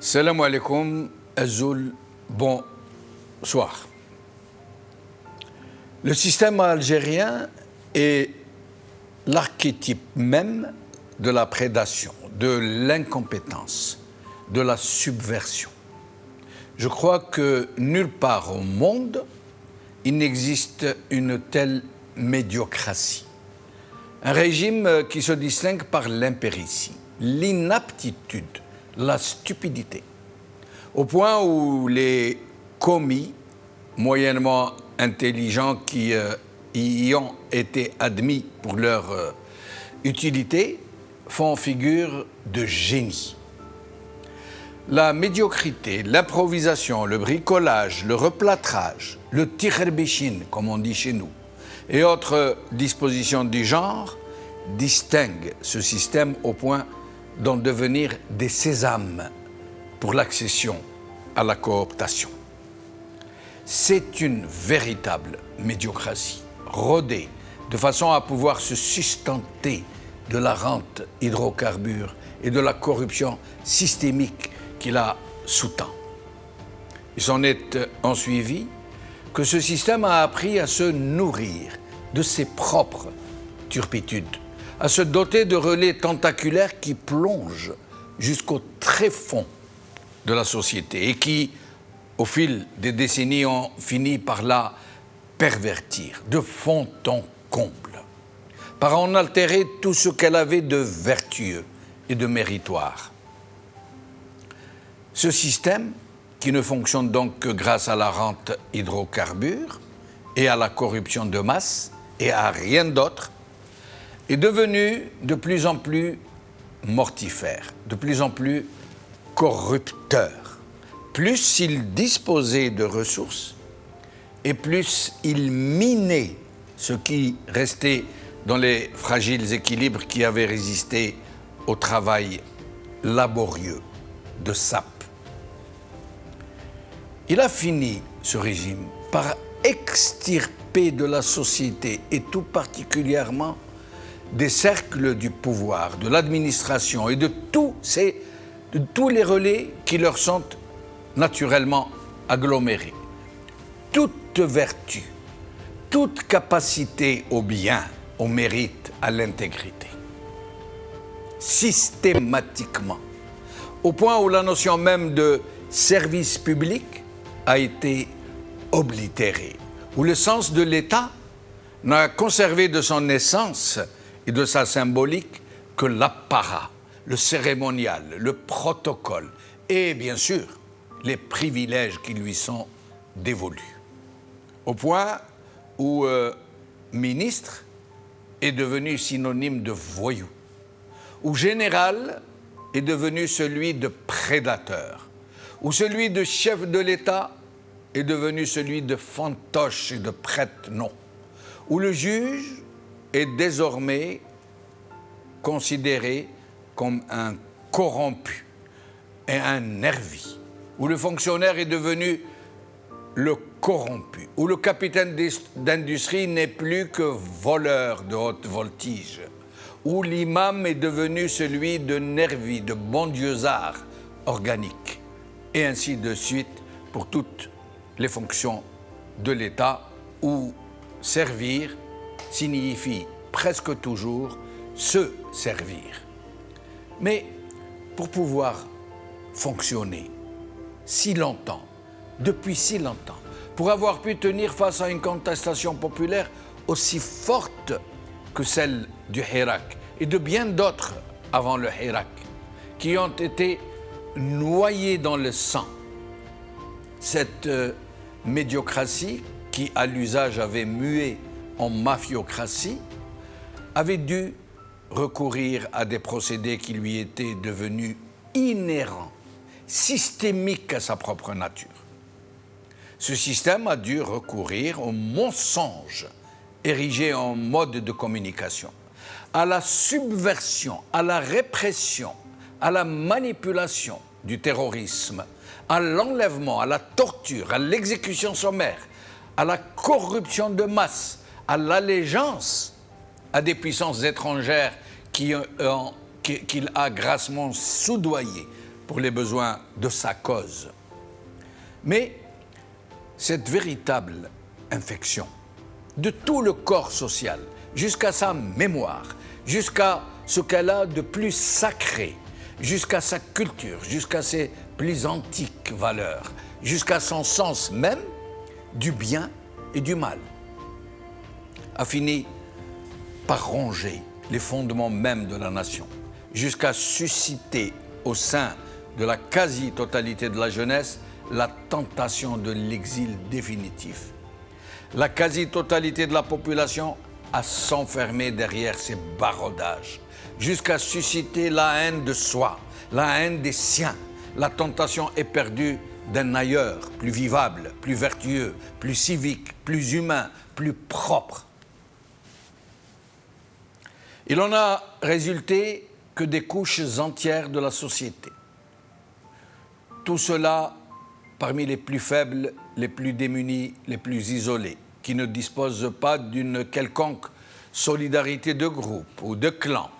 Salam alaikum, Azoul, bonsoir. Le système algérien est l'archétype même de la prédation, de l'incompétence, de la subversion. Je crois que nulle part au monde, il n'existe une telle médiocratie. Un régime qui se distingue par l'impéritie, l'inaptitude, la stupidité, au point où les commis, moyennement intelligents qui y ont été admis pour leur utilité, font figure de génie. La médiocrité, l'improvisation, le bricolage, le replâtrage, le tirbechine, comme on dit chez nous, et autres dispositions du genre distinguent ce système au point d'en devenir des sésames pour l'accession à la cooptation. C'est une véritable médiocratie, rodée de façon à pouvoir se sustenter de la rente hydrocarbures et de la corruption systémique qui la sous-tend. Il s'en est ensuivi que ce système a appris à se nourrir de ses propres turpitudes, à se doter de relais tentaculaires qui plongent jusqu'au tréfonds de la société et qui, au fil des décennies, ont fini par la pervertir de fond en comble, par en altérer tout ce qu'elle avait de vertueux et de méritoire. Ce système, qui ne fonctionne donc que grâce à la rente hydrocarbures et à la corruption de masse et à rien d'autre, est devenu de plus en plus mortifère, de plus en plus corrupteur. Plus il disposait de ressources et plus il minait ce qui restait dans les fragiles équilibres qui avaient résisté au travail laborieux de sape. Il a fini, ce régime, par extirper de la société, et tout particulièrement des cercles du pouvoir, de l'administration et de tous les relais qui leur sont naturellement agglomérés, toute vertu, toute capacité au bien, au mérite, à l'intégrité. Systématiquement, au point où la notion même de service public a été oblitérée, où le sens de l'État n'a conservé de son essence et de sa symbolique que l'apparat, le cérémonial, le protocole et bien sûr les privilèges qui lui sont dévolus. Au point où ministre est devenu synonyme de voyou, où général est devenu celui de prédateur, où celui de chef de l'État est devenu celui de fantoche et de prête-nom, où le juge est désormais considéré comme un corrompu et un nervi, où le fonctionnaire est devenu le corrompu, où le capitaine d'industrie n'est plus que voleur de haute voltige, où l'imam est devenu celui de nervi, de bon-dieu-zard organique, et ainsi de suite pour toutes les fonctions de l'État où servir signifie presque toujours se servir. Mais pour pouvoir fonctionner si longtemps, depuis si longtemps, pour avoir pu tenir face à une contestation populaire aussi forte que celle du Hirak et de bien d'autres avant le Hirak, qui ont été noyés dans le sang, cette médiocratie qui, à l'usage, avait mué en mafiocratie, avait dû recourir à des procédés qui lui étaient devenus inhérents, systémiques à sa propre nature. Ce système a dû recourir au mensonge érigé en mode de communication, à la subversion, à la répression, à la manipulation du terrorisme, à l'enlèvement, à la torture, à l'exécution sommaire, à la corruption de masse, à l'allégeance à des puissances étrangères qu'il a grassement soudoyées pour les besoins de sa cause. Mais cette véritable infection de tout le corps social, jusqu'à sa mémoire, jusqu'à ce qu'elle a de plus sacré, jusqu'à sa culture, jusqu'à ses plus antiques valeurs, jusqu'à son sens même du bien et du mal, a fini par ronger les fondements mêmes de la nation, jusqu'à susciter au sein de la quasi-totalité de la jeunesse la tentation de l'exil définitif. La quasi-totalité de la population à s'enfermer derrière ces baraudages, jusqu'à susciter la haine de soi, la haine des siens, la tentation éperdue d'un ailleurs plus vivable, plus vertueux, plus civique, plus humain, plus propre. Il en a résulté que des couches entières de la société. Tout cela parmi les plus faibles, les plus démunis, les plus isolés, qui ne disposent pas d'une quelconque solidarité de groupe ou de clan,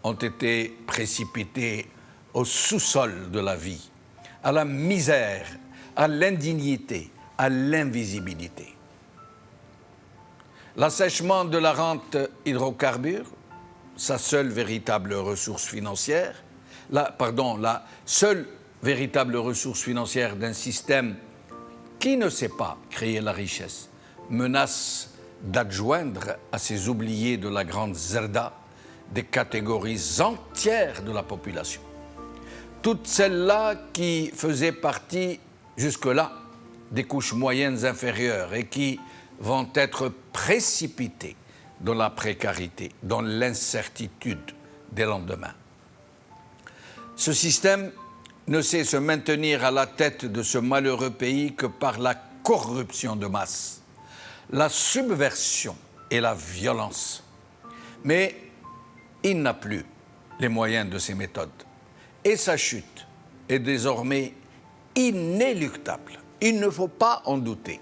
ont été précipités au sous-sol de la vie, à la misère, à l'indignité, à l'invisibilité. L'assèchement de la rente hydrocarbures, sa seule véritable ressource financière, la seule véritable ressource financière d'un système qui ne sait pas créer la richesse, menace d'adjoindre à ces oubliés de la grande Zerda des catégories entières de la population. Toutes celles-là qui faisaient partie jusque-là des couches moyennes inférieures et qui vont être précipitées dans la précarité, dans l'incertitude des lendemains. Ce système ne sait se maintenir à la tête de ce malheureux pays que par la corruption de masse, la subversion et la violence. Mais il n'a plus les moyens de ces méthodes. Et sa chute est désormais inéluctable. Il ne faut pas en douter.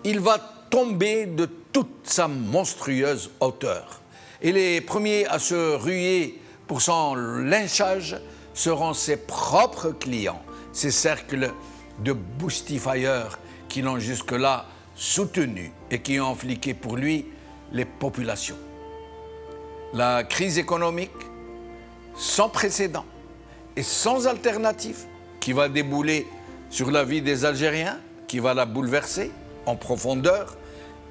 Il va tomber de toute sa monstrueuse hauteur. Et les premiers à se ruer pour son lynchage seront ses propres clients, ces cercles de boostifyers qui l'ont jusque-là soutenu et qui ont fliqué pour lui les populations. La crise économique sans précédent et sans alternative qui va débouler sur la vie des Algériens, qui va la bouleverser en profondeur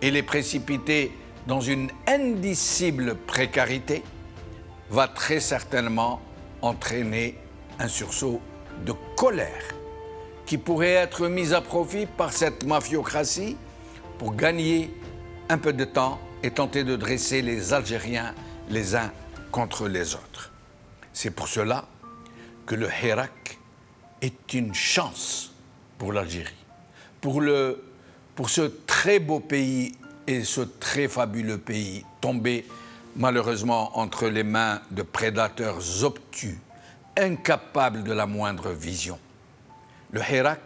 et les précipiter dans une indicible précarité, va très certainement entraîner un sursaut de colère qui pourrait être mis à profit par cette mafiocratie pour gagner un peu de temps et tenter de dresser les Algériens les uns contre les autres. C'est pour cela que le Hirak est une chance pour l'Algérie, pour ce très beau pays et ce très fabuleux pays tombé malheureusement entre les mains de prédateurs obtus, incapables de la moindre vision. Le Hirak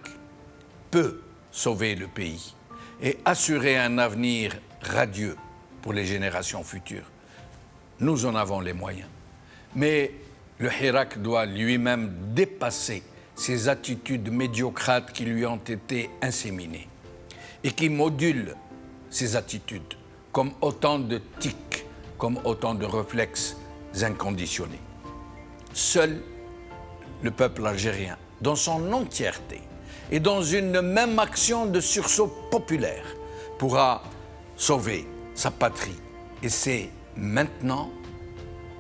peut sauver le pays et assurer un avenir radieux pour les générations futures. Nous en avons les moyens. Mais le Hirak doit lui-même dépasser ces attitudes médiocrates qui lui ont été inséminées et qui modulent ces attitudes comme autant de tics, comme autant de réflexes inconditionnés. Seul le peuple algérien, dans son entièreté et dans une même action de sursaut populaire, pourra sauver sa patrie. Et c'est maintenant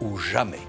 ou jamais.